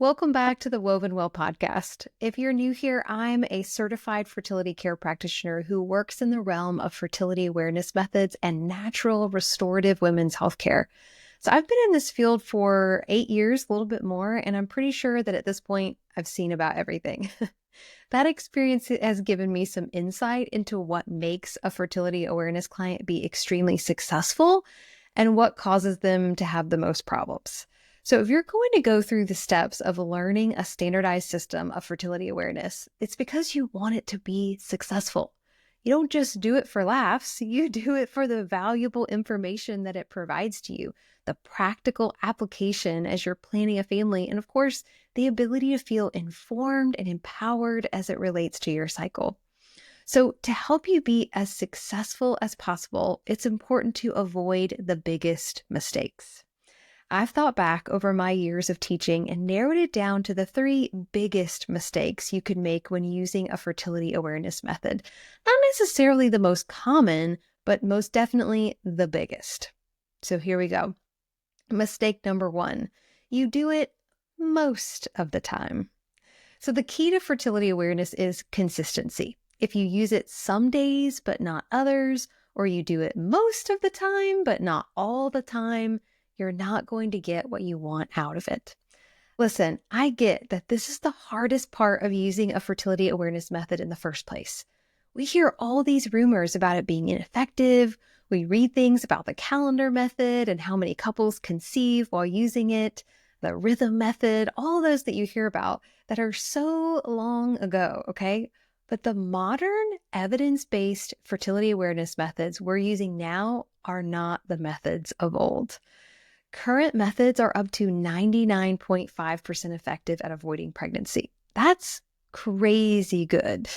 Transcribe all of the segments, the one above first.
Welcome back to the Woven Well podcast. If you're new here, I'm a certified fertility care practitioner who works in the realm of fertility awareness methods and natural restorative women's healthcare. So I've been in this field for 8 years, a little bit more, and I'm pretty sure that at this point I've seen about everything. That experience has given me some insight into what makes a fertility awareness client be extremely successful and what causes them to have the most problems. So if you're going to go through the steps of learning a standardized system of fertility awareness, it's because you want it to be successful. You don't just do it for laughs, you do it for the valuable information that it provides to you, the practical application as you're planning a family, and of course, the ability to feel informed and empowered as it relates to your cycle. So to help you be as successful as possible, it's important to avoid the biggest mistakes. I've thought back over my years of teaching and narrowed it down to the 3 biggest mistakes you could make when using a fertility awareness method. Not necessarily the most common, but most definitely the biggest. So here we go. Mistake number 1, you do it most of the time. So the key to fertility awareness is consistency. If you use it some days, but not others, or you do it most of the time, but not all the time, you're not going to get what you want out of it. Listen, I get that this is the hardest part of using a fertility awareness method in the first place. We hear all these rumors about it being ineffective. We read things about the calendar method and how many couples conceive while using it, the rhythm method, all those that you hear about that are so long ago, okay? But the modern evidence-based fertility awareness methods we're using now are not the methods of old. Current methods are up to 99.5% effective at avoiding pregnancy. That's crazy good.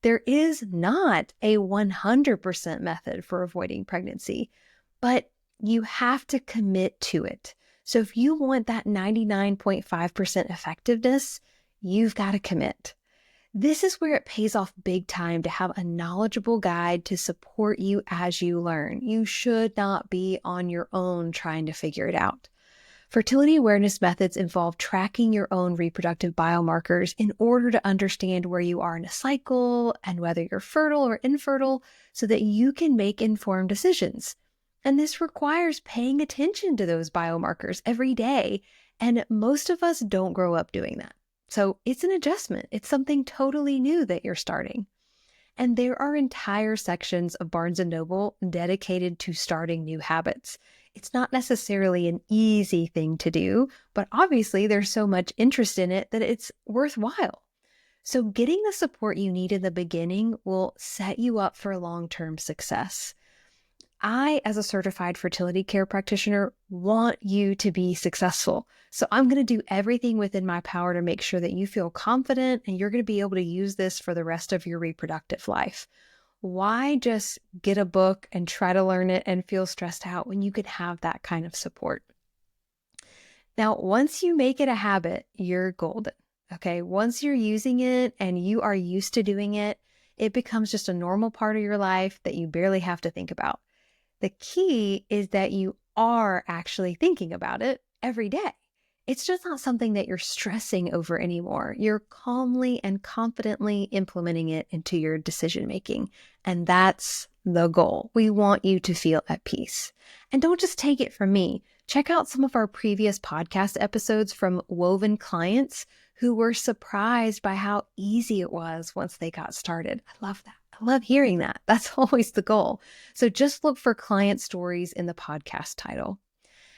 There is not a 100% method for avoiding pregnancy, but you have to commit to it. So if you want that 99.5% effectiveness, you've got to commit. This is where it pays off big time to have a knowledgeable guide to support you as you learn. You should not be on your own trying to figure it out. Fertility awareness methods involve tracking your own reproductive biomarkers in order to understand where you are in a cycle and whether you're fertile or infertile so that you can make informed decisions. And this requires paying attention to those biomarkers every day, and most of us don't grow up doing that. So it's an adjustment. It's something totally new that you're starting. And there are entire sections of Barnes & Noble dedicated to starting new habits. It's not necessarily an easy thing to do, but obviously there's so much interest in it that it's worthwhile. So getting the support you need in the beginning will set you up for long-term success. I, as a certified fertility care practitioner, want you to be successful. So I'm going to do everything within my power to make sure that you feel confident and you're going to be able to use this for the rest of your reproductive life. Why just get a book and try to learn it and feel stressed out when you could have that kind of support? Now, once you make it a habit, you're golden. Okay. Once you're using it and you are used to doing it, it becomes just a normal part of your life that you barely have to think about. The key is that you are actually thinking about it every day. It's just not something that you're stressing over anymore. You're calmly and confidently implementing it into your decision making. And that's the goal. We want you to feel at peace. And don't just take it from me. Check out some of our previous podcast episodes from Woven clients who were surprised by how easy it was once they got started. I love that. I love hearing that. That's always the goal. So just look for client stories in the podcast title.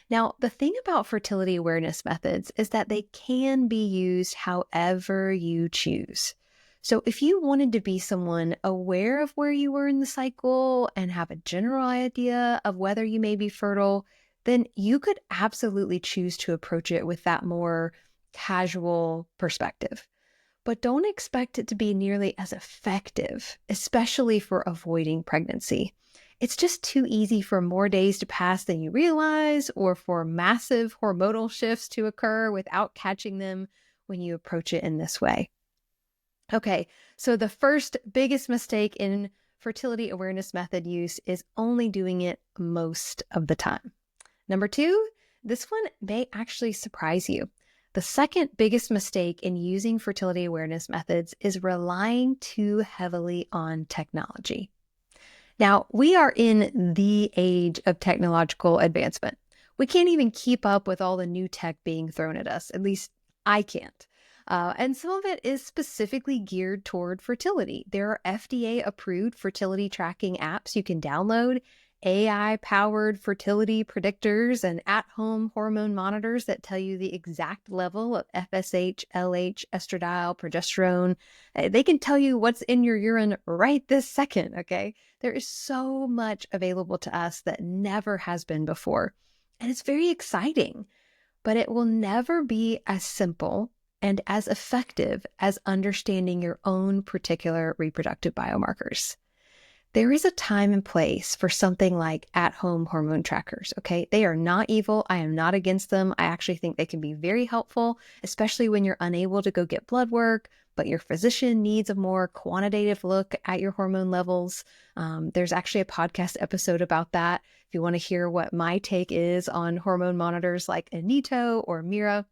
Now, the thing about fertility awareness methods is that they can be used however you choose. So if you wanted to be someone aware of where you were in the cycle and have a general idea of whether you may be fertile, then you could absolutely choose to approach it with that more casual perspective. But don't expect it to be nearly as effective, especially for avoiding pregnancy. It's just too easy for more days to pass than you realize, or for massive hormonal shifts to occur without catching them when you approach it in this way. Okay, so the first biggest mistake in fertility awareness method use is only doing it most of the time. Number 2, this one may actually surprise you. The second biggest mistake in using fertility awareness methods is relying too heavily on technology. Now, we are in the age of technological advancement. We can't even keep up with all the new tech being thrown at us. At least I can't. And some of it is specifically geared toward fertility. There are FDA-approved fertility tracking apps you can download, AI-powered fertility predictors, and at-home hormone monitors that tell you the exact level of FSH, LH, estradiol, progesterone. They can tell you what's in your urine right this second, okay? There is so much available to us that never has been before. And it's very exciting, but it will never be as simple and as effective as understanding your own particular reproductive biomarkers. There is a time and place for something like at-home hormone trackers, okay? They are not evil. I am not against them. I actually think they can be very helpful, especially when you're unable to go get blood work, but your physician needs a more quantitative look at your hormone levels. There's actually a podcast episode about that. If you want to hear what my take is on hormone monitors like Anito or Mira.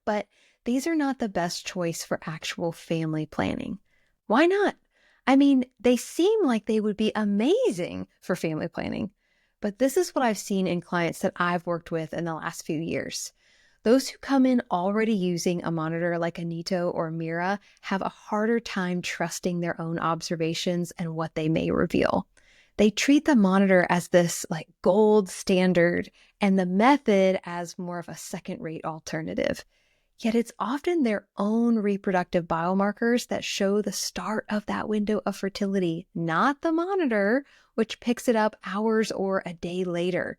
But these are not the best choice for actual family planning. Why not? I mean, they seem like they would be amazing for family planning, but this is what I've seen in clients that I've worked with in the last few years. Those who come in already using a monitor like Anito or Mira have a harder time trusting their own observations and what they may reveal. They treat the monitor as this like gold standard and the method as more of a second-rate alternative. Yet it's often their own reproductive biomarkers that show the start of that window of fertility, not the monitor, which picks it up hours or a day later.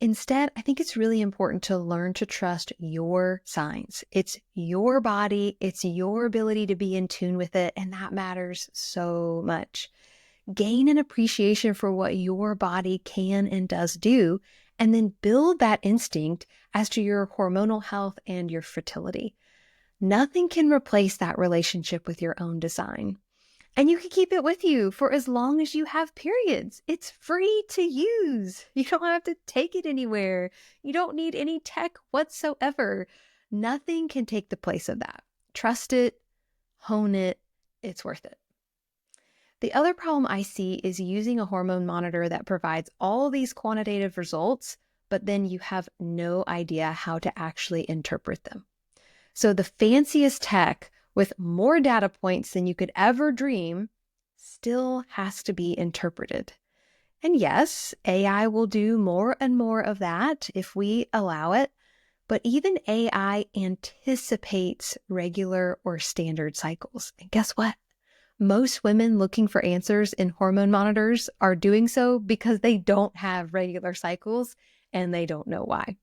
Instead, I think it's really important to learn to trust your signs. It's your body, it's your ability to be in tune with it, and that matters so much. Gain an appreciation for what your body can and does do, and then build that instinct as to your hormonal health and your fertility. Nothing can replace that relationship with your own design. And you can keep it with you for as long as you have periods. It's free to use. You don't have to take it anywhere. You don't need any tech whatsoever. Nothing can take the place of that. Trust it, hone it, it's worth it. The other problem I see is using a hormone monitor that provides all these quantitative results, but then you have no idea how to actually interpret them. So the fanciest tech with more data points than you could ever dream still has to be interpreted. And yes, AI will do more and more of that if we allow it, but even AI anticipates regular or standard cycles. And guess what? Most women looking for answers in hormone monitors are doing so because they don't have regular cycles and they don't know why.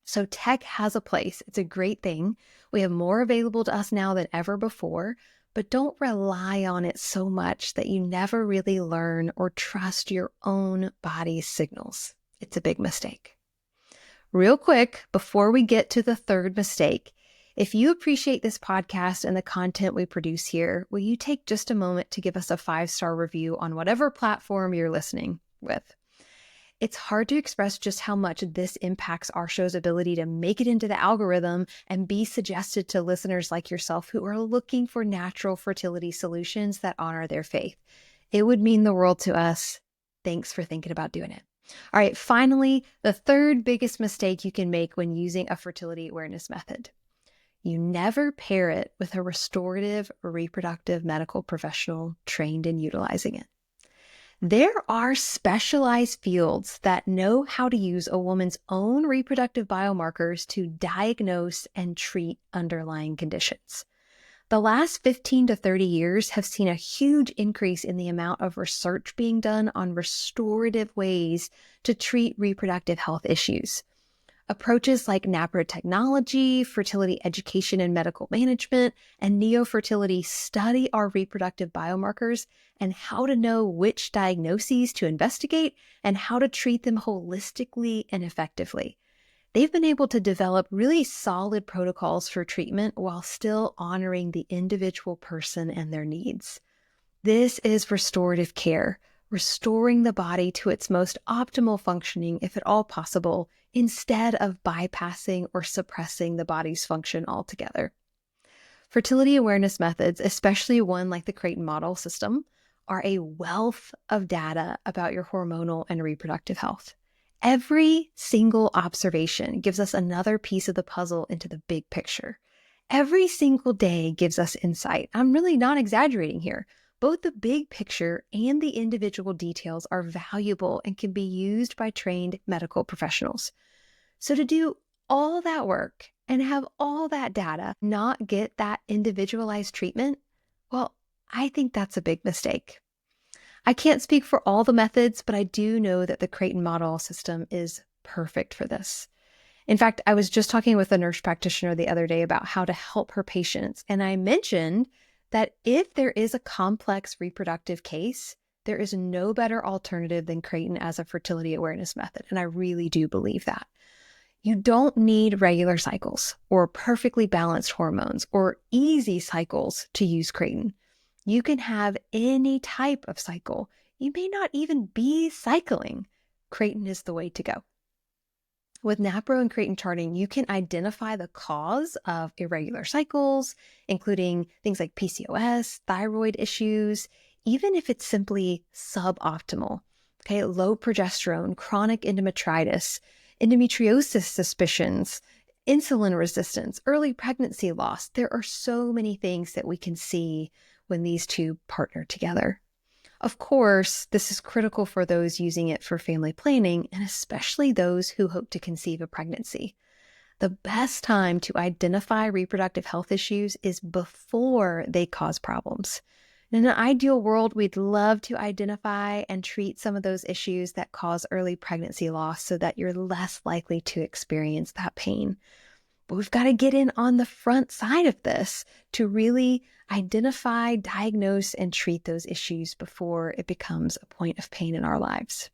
So tech has a place. It's a great thing. We have more available to us now than ever before, but don't rely on it so much that you never really learn or trust your own body's signals. It's a big mistake. Real quick, before we get to the third mistake, if you appreciate this podcast and the content we produce here, will you take just a moment to give us a 5-star review on whatever platform you're listening with? It's hard to express just how much this impacts our show's ability to make it into the algorithm and be suggested to listeners like yourself who are looking for natural fertility solutions that honor their faith. It would mean the world to us. Thanks for thinking about doing it. All right, finally, the third biggest mistake you can make when using a fertility awareness method. You never pair it with a restorative reproductive medical professional trained in utilizing it. There are specialized fields that know how to use a woman's own reproductive biomarkers to diagnose and treat underlying conditions. The last 15 to 30 years have seen a huge increase in the amount of research being done on restorative ways to treat reproductive health issues. Approaches like NAPRO technology, fertility education and medical management, and neofertility study our reproductive biomarkers and how to know which diagnoses to investigate and how to treat them holistically and effectively. They've been able to develop really solid protocols for treatment while still honoring the individual person and their needs. This is restorative care, restoring the body to its most optimal functioning, if at all possible, instead of bypassing or suppressing the body's function altogether. Fertility awareness methods, especially one like the Creighton model system, are a wealth of data about your hormonal and reproductive health. Every single observation gives us another piece of the puzzle into the big picture. Every single day gives us insight. I'm really not exaggerating here. Both the big picture and the individual details are valuable and can be used by trained medical professionals. So to do all that work and have all that data, not get that individualized treatment, well, I think that's a big mistake. I can't speak for all the methods, but I do know that the Creighton model system is perfect for this. In fact, I was just talking with a nurse practitioner the other day about how to help her patients, and I mentioned that if there is a complex reproductive case, there is no better alternative than Creighton as a fertility awareness method, and I really do believe that. You don't need regular cycles or perfectly balanced hormones or easy cycles to use Creighton. You can have any type of cycle. You may not even be cycling. Creighton is the way to go. With NAPRO and Creighton charting, you can identify the cause of irregular cycles, including things like PCOS, thyroid issues, even if it's simply suboptimal. Okay, low progesterone, chronic endometritis, endometriosis suspicions, insulin resistance, early pregnancy loss. There are so many things that we can see when these two partner together. Of course, this is critical for those using it for family planning, and especially those who hope to conceive a pregnancy. The best time to identify reproductive health issues is before they cause problems. In an ideal world, we'd love to identify and treat some of those issues that cause early pregnancy loss so that you're less likely to experience that pain. But we've got to get in on the front side of this to really identify, diagnose, and treat those issues before it becomes a point of pain in our lives.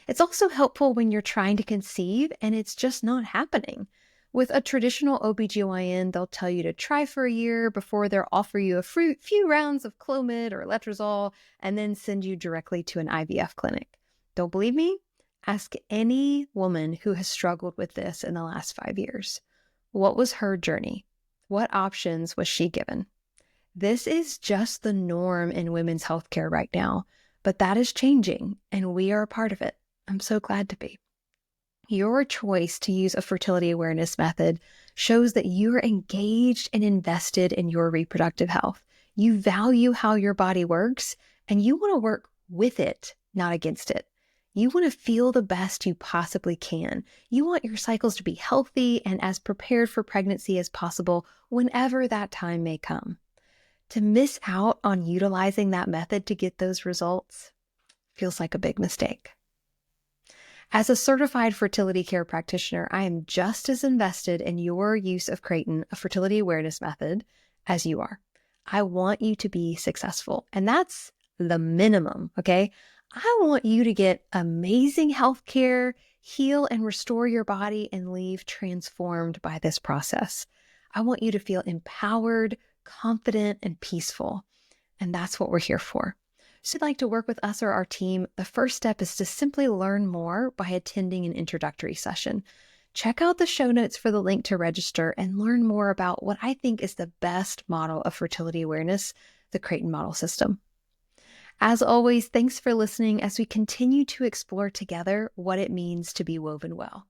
It's also helpful when you're trying to conceive and it's just not happening. With a traditional OBGYN, they'll tell you to try for a year before they'll offer you a few rounds of Clomid or letrozole and then send you directly to an IVF clinic. Don't believe me? Ask any woman who has struggled with this in the last 5 years. What was her journey? What options was she given? This is just the norm in women's healthcare right now, but that is changing and we are a part of it. I'm so glad to be. Your choice to use a fertility awareness method shows that you're engaged and invested in your reproductive health. You value how your body works and you want to work with it, not against it. You want to feel the best you possibly can. You want your cycles to be healthy and as prepared for pregnancy as possible whenever that time may come. To miss out on utilizing that method to get those results feels like a big mistake. As a certified fertility care practitioner, I am just as invested in your use of Creighton, a fertility awareness method, as you are. I want you to be successful, and that's the minimum, okay? I want you to get amazing health care, heal and restore your body, and leave transformed by this process. I want you to feel empowered, confident, and peaceful, and that's what we're here for. So if you'd like to work with us or our team, the first step is to simply learn more by attending an introductory session. Check out the show notes for the link to register and learn more about what I think is the best model of fertility awareness, the Creighton model system. As always, thanks for listening as we continue to explore together what it means to be woven well.